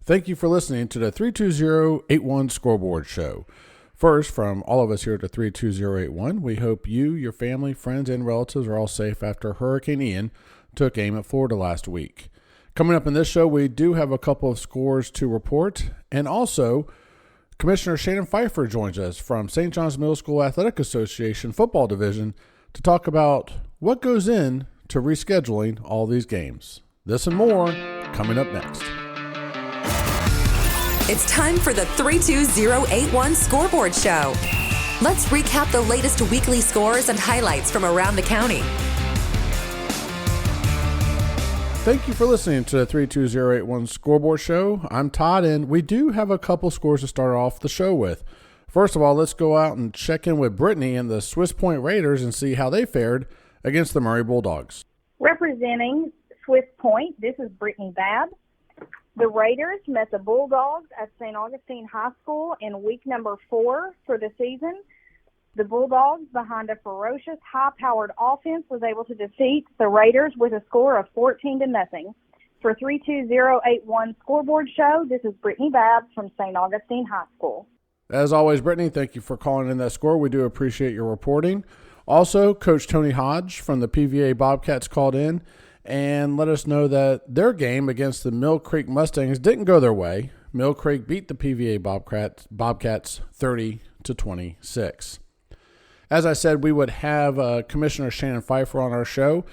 Thank you for listening to the 32081 Scoreboard Show. First, from all of us here at the 32081, we hope you, your family, friends, and relatives are all safe after Hurricane Ian took aim at Florida last week. Coming up in this show, we do have a couple of scores to report, and also Commissioner Shannon Phifer joins us from St. John's Middle School Athletic Association Football Division to talk about what goes in to rescheduling all these games. This and more coming up next. It's time for the 32081 Scoreboard Show. Let's recap the latest weekly scores and highlights from around the county. Thank you for listening to the 32081 Scoreboard Show. I'm Todd, and we do have a couple scores to start off the show with. First of all, let's go out and check in with Brittany and the Swiss Point Raiders and see how they fared against the Murray Bulldogs. Representing Swiss Point, this is Brittany Babb. The Raiders met the Bulldogs at St. Augustine High School in week number 4 for the season. The Bulldogs, behind a ferocious, high-powered offense, was able to defeat the Raiders with a score of 14-0. For 32081 Scoreboard Show, this is Brittany Babb from St. Augustine High School. As always, Brittany, thank you for calling in that score. We do appreciate your reporting. Also, Coach Tony Hodge from the PVA Bobcats called in and let us know that their game against the Mill Creek Mustangs didn't go their way. Mill Creek beat the PVA Bobcats 30-26. As I said, we would have Commissioner Shannon Phifer on our show.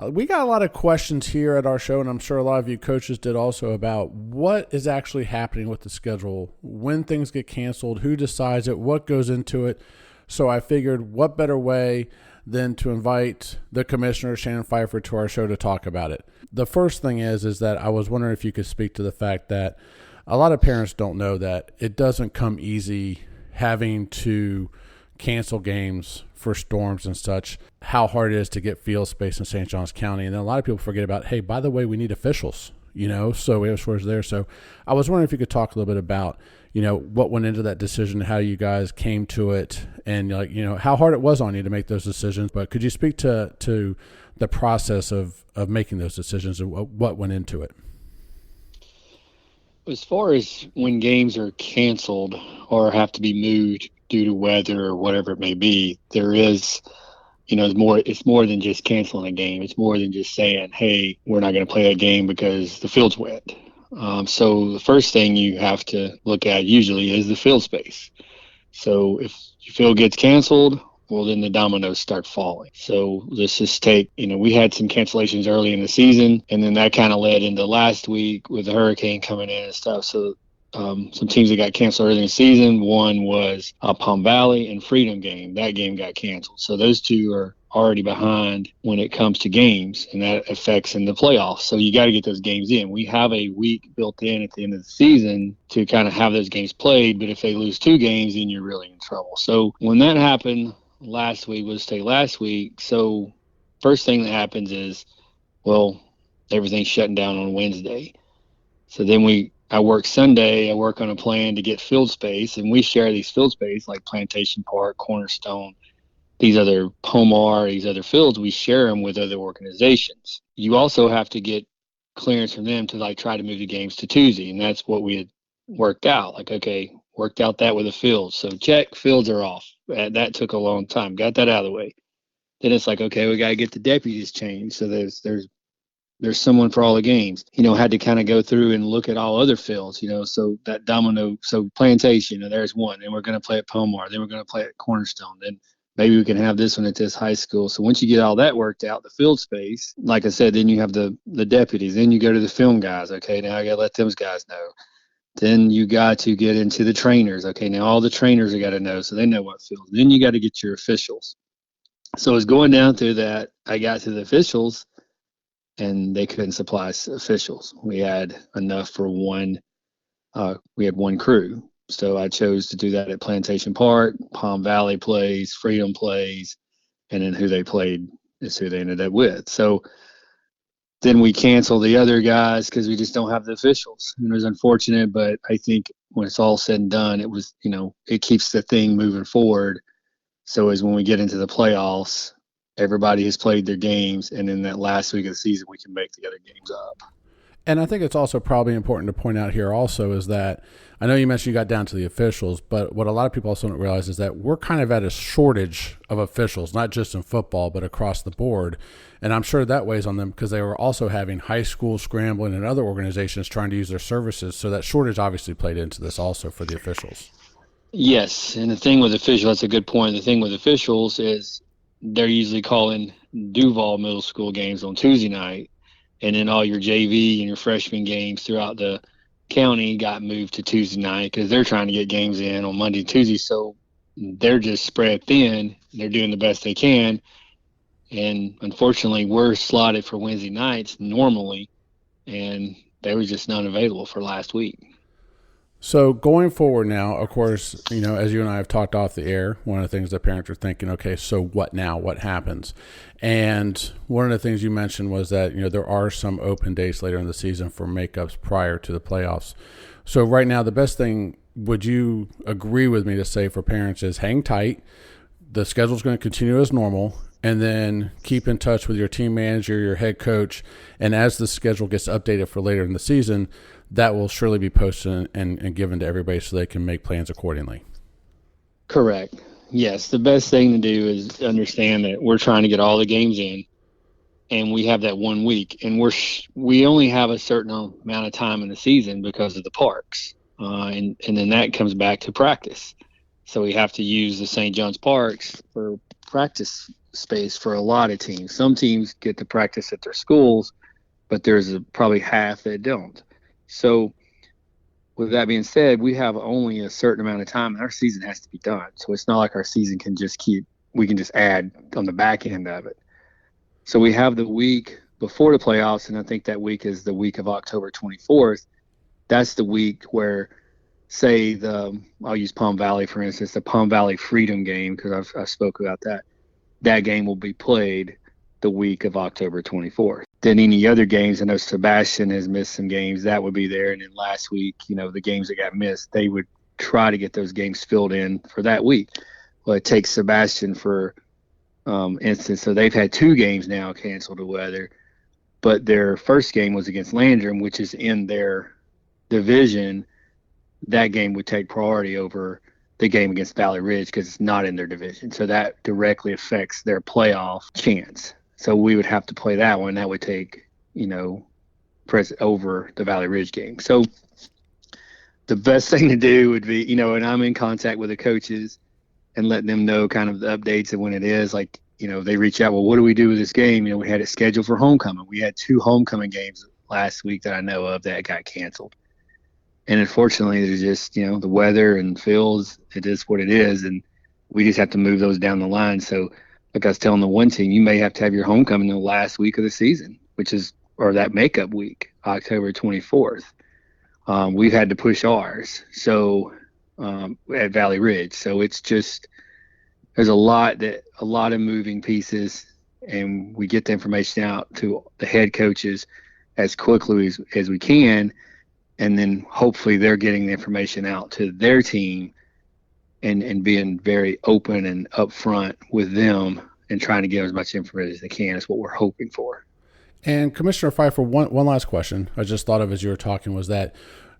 We got a lot of questions here at our show, and I'm sure a lot of you coaches did also, about what is actually happening with the schedule, when things get canceled, who decides it, what goes into it. So I figured what better way than to invite the Commissioner, Shannon Phifer, to our show to talk about it. The first thing is that I was wondering if you could speak to the fact that a lot of parents don't know that it doesn't come easy having to cancel games for storms and such, how hard it is to get field space in St. Johns County. And then a lot of people forget about, hey, by the way, we need officials, so we have scores there. So I was wondering if you could talk a little bit about, what went into that decision, how you guys came to it, and how hard it was on you to make those decisions. But could you speak to the process of making those decisions and what went into it? As far as when games are canceled or have to be moved due to weather or whatever it may be, there is, it's more than just canceling a game. It's more than just saying, hey, we're not going to play that game because the field's wet. So the first thing you have to look at usually is the field space. So if your field gets canceled, well, then the dominoes start falling. So let's just take, we had some cancellations early in the season, and then that kind of led into last week with the hurricane coming in and stuff. So some teams that got canceled early in the season, one was Palm Valley and Freedom game. That game got canceled. So those two are already behind when it comes to games, and that affects in the playoffs. So you got to get those games in. We have a week built in at the end of the season to kind of have those games played, but if they lose 2 games, then you're really in trouble. So when that happened last week, so first thing that happens is, well, everything's shutting down on Wednesday. So then I work Sunday, I work on a plan to get field space, and we share these field space like Plantation Park, Cornerstone, these other Pomar, these other fields, we share them with other organizations. You also have to get clearance from them to try to move the games to Tuesday, and that's what we had worked out. Worked out that with the fields. So check, fields are off. That took a long time. Got that out of the way. Then it's okay, we got to get the deputies changed. So there's someone for all the games. Had to kind of go through and look at all other fields, so that domino, so Plantation, there's one. Then we're going to play at Pomar. Then we're going to play at Cornerstone. Then maybe we can have this one at this high school. So once you get all that worked out, the field space, like I said, then you have the deputies. Then you go to the film guys. Okay, now I got to let those guys know. Then you got to get into the trainers. Okay, now all the trainers have got to know, so they know what field. Then you got to get your officials. So it's going down through that. I got to the officials, and they couldn't supply officials. We had enough for one. We had one crew. So I chose to do that at Plantation Park. Palm Valley plays, Freedom plays, and then who they played is who they ended up with. So then we cancel the other guys because we just don't have the officials. And it was unfortunate, but I think when it's all said and done, it was, it keeps the thing moving forward. So as when we get into the playoffs, everybody has played their games, and in that last week of the season, we can make the other games up. And I think it's also probably important to point out here also is that I know you mentioned you got down to the officials, but what a lot of people also don't realize is that we're kind of at a shortage of officials, not just in football, but across the board. And I'm sure that weighs on them because they were also having high school scrambling and other organizations trying to use their services. So that shortage obviously played into this also for the officials. Yes, and the thing with officials, that's a good point. The thing with officials is they're usually calling Duval Middle School games on Tuesday night, and then all your JV and your freshman games throughout the county got moved to Tuesday night because they're trying to get games in on Monday and Tuesday. So they're just spread thin. They're doing the best they can. And unfortunately, we're slotted for Wednesday nights normally, and they were just not available for last week. So going forward now, of course, as you and I have talked off the air, one of the things that parents are thinking, okay, so what now? What happens? And one of the things you mentioned was that, there are some open dates later in the season for makeups prior to the playoffs. So right now, the best thing, would you agree with me to say for parents is hang tight. The schedule is going to continue as normal, and then keep in touch with your team manager, your head coach. And as the schedule gets updated for later in the season, that will surely be posted and given to everybody so they can make plans accordingly. Correct. Yes, the best thing to do is understand that we're trying to get all the games in, and we have that 1 week, and we only have a certain amount of time in the season because of the parks, and then that comes back to practice. So we have to use the St. John's Parks for practice space for a lot of teams. Some teams get to practice at their schools, but there's probably half that don't. So with that being said, we have only a certain amount of time, and our season has to be done. So it's not like our season can we can just add on the back end of it. So we have the week before the playoffs, and I think that week is the week of October 24th. That's the week where, say, I'll use Palm Valley, for instance, the Palm Valley Freedom game, because I've spoke about that. That game will be played the week of October 24th. Then any other games, I know Sebastian has missed some games, that would be there. And then last week, the games that got missed, they would try to get those games filled in for that week. Well, it takes Sebastian, for instance, so they've had 2 games now canceled to weather, but their first game was against Landrum, which is in their division. That game would take priority over the game against Valley Ridge because it's not in their division. So that directly affects their playoff chance. So we would have to play that one. That would take, press over the Valley Ridge game. So the best thing to do would be, and I'm in contact with the coaches and letting them know kind of the updates and when it is. Like, they reach out, well, what do we do with this game? We had it scheduled for homecoming. We had 2 homecoming games last week that I know of that got canceled. And unfortunately, there's just, the weather and fields, it is what it is. And we just have to move those down the line. So like I was telling the one team, you may have to have your homecoming the last week of the season, or that makeup week, October 24th. We've had to push ours. So at Valley Ridge. So it's just, there's a lot of moving pieces, and we get the information out to the head coaches as quickly as we can. And then hopefully they're getting the information out to their team and being very open and upfront with them and trying to get as much information as they can is what we're hoping for. And Commissioner Phifer, one last question I just thought of as you were talking was that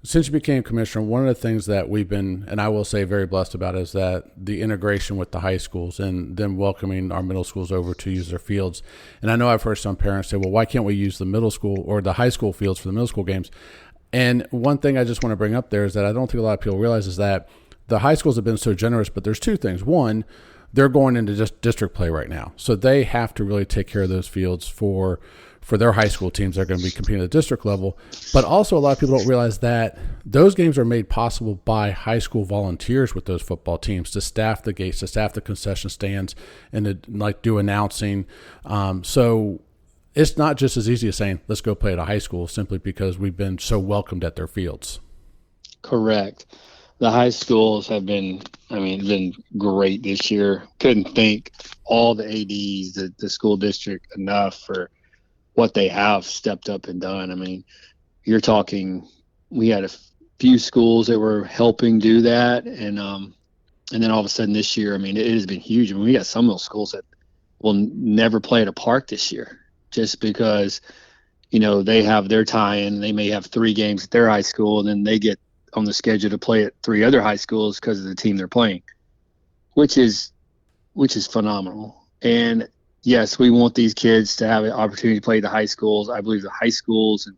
since you became commissioner, one of the things that we've been, and I will say very blessed about, is that the integration with the high schools and them welcoming our middle schools over to use their fields. And I know I've heard some parents say, well, why can't we use the middle school or the high school fields for the middle school games? And one thing I just want to bring up there is that I don't think a lot of people realize is that the high schools have been so generous, but there's 2 things. One, they're going into just district play right now. So they have to really take care of those fields for their high school teams that are going to be competing at the district level. But also a lot of people don't realize that those games are made possible by high school volunteers with those football teams to staff the gates, to staff the concession stands, and to do announcing. So it's not just as easy as saying, let's go play at a high school simply because we've been so welcomed at their fields. Correct. The high schools have been great this year. Couldn't thank all the ADs, the school district enough for what they have stepped up and done. You're talking, we had a few schools that were helping do that. And then all of a sudden this year, it has been huge. We got some of those schools that will never play at a park this year just because, they have their tie-in. They may have 3 games at their high school, and then they get on the schedule to play at 3 other high schools because of the team they're playing, which is phenomenal. And yes, we want these kids to have an opportunity to play the high schools. I believe the high schools and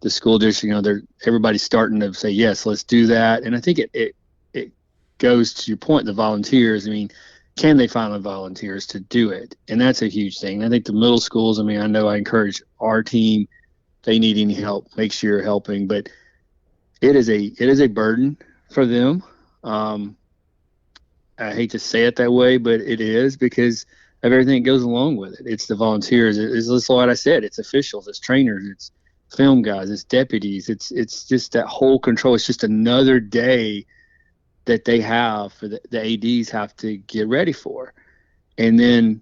the school district, everybody's starting to say, yes, let's do that. And I think it goes to your point, the volunteers. I mean, can they find the volunteers to do it? And that's a huge thing. I think the middle schools, I know I encourage our team, if they need any help, make sure you're helping. But it is a burden for them. I hate to say it that way, but it is, because of everything that goes along with it. It's the volunteers. It's what I said. It's officials. It's trainers. It's film guys. It's deputies. It's just that whole control. It's just another day that they have for the ADs have to get ready for. And then,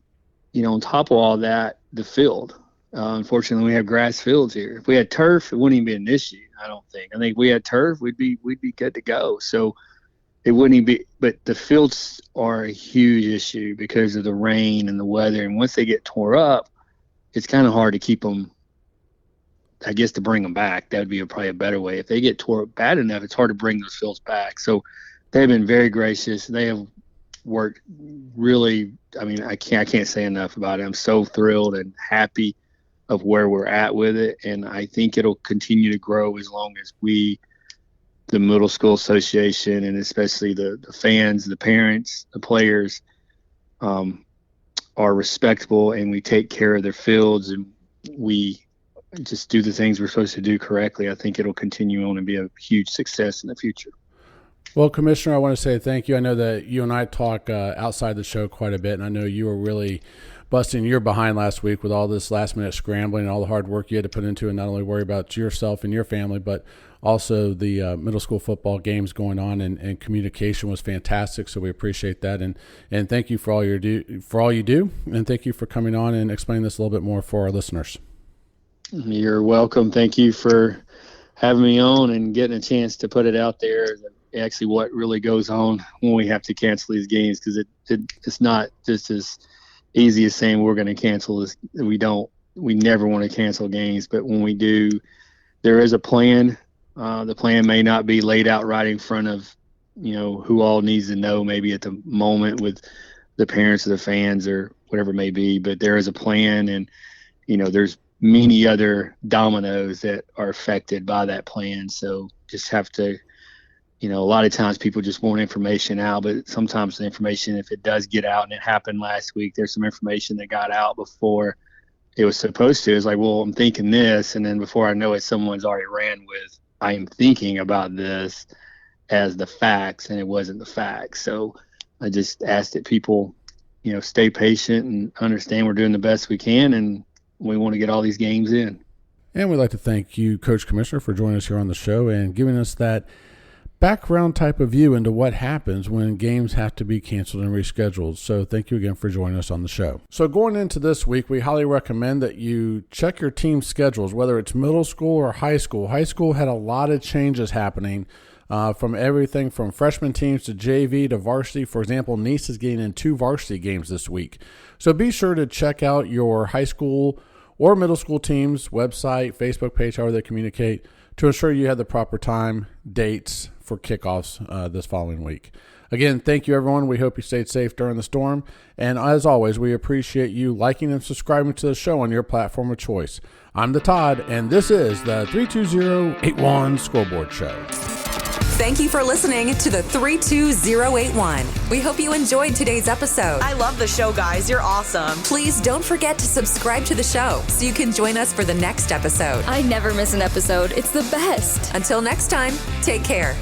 on top of all that, the field. Unfortunately, we have grass fields here. If we had turf, it wouldn't even be an issue, I don't think. I think if we had turf, we'd be good to go. So it wouldn't even be, but the fields are a huge issue because of the rain and the weather. And once they get tore up, it's kind of hard to keep them, I guess, to bring them back. That would be probably a better way. If they get tore up bad enough, it's hard to bring those fields back. So they've been very gracious. They have worked really, I can't say enough about it. I'm so thrilled and happy of where we're at with it. And I think it'll continue to grow as long as we, the Middle School Association, and especially the fans, the parents, the players, are respectable, and we take care of their fields, and we just do the things we're supposed to do correctly. I think it'll continue on and be a huge success in the future. Well, Commissioner, I want to say thank you. I know that you and I talk outside the show quite a bit, and I know you were really busting your behind last week with all this last-minute scrambling and all the hard work you had to put into it, and not only worry about yourself and your family, but also the middle school football games going on, and communication was fantastic, so we appreciate that. And thank you for all you do, and thank you for coming on and explaining this a little bit more for our listeners. You're welcome. Thank you for having me on and getting a chance to put it out there. Actually, what really goes on when we have to cancel these games, because it's not just as easy as saying we're going to cancel this. We never want to cancel games, but when we do, there is a plan. The plan may not be laid out right in front of, who all needs to know maybe at the moment with the parents or the fans or whatever it may be, but there is a plan, and, there's many other dominoes that are affected by that plan. So just have to, a lot of times people just want information out, but sometimes the information, if it does get out, and it happened last week, there's some information that got out before it was supposed to. It's like, well, I'm thinking this, and then before I know it, someone's already ran with, I am thinking about this as the facts, and it wasn't the facts. So I just ask that people, stay patient and understand we're doing the best we can, and we want to get all these games in. And we'd like to thank you, Coach Commissioner, for joining us here on the show and giving us that background type of view into what happens when games have to be canceled and rescheduled. So thank you again for joining us on the show. So going into this week, we highly recommend that you check your team schedules, whether it's middle school or high school. High school had a lot of changes happening, from everything from freshman teams to JV to varsity. For example, Nice is getting in 2 varsity games this week. So be sure to check out your high school or middle school team's website, Facebook page, however they communicate, to ensure you have the proper time, dates for kickoffs this following week. Again, thank you, everyone. We hope you stayed safe during the storm. And as always, we appreciate you liking and subscribing to the show on your platform of choice. I'm the Todd, and this is the 32081 Scoreboard Show. Thank you for listening to the 32081. We hope you enjoyed today's episode. I love the show, guys. You're awesome. Please don't forget to subscribe to the show so you can join us for the next episode. I never miss an episode. It's the best. Until next time, take care.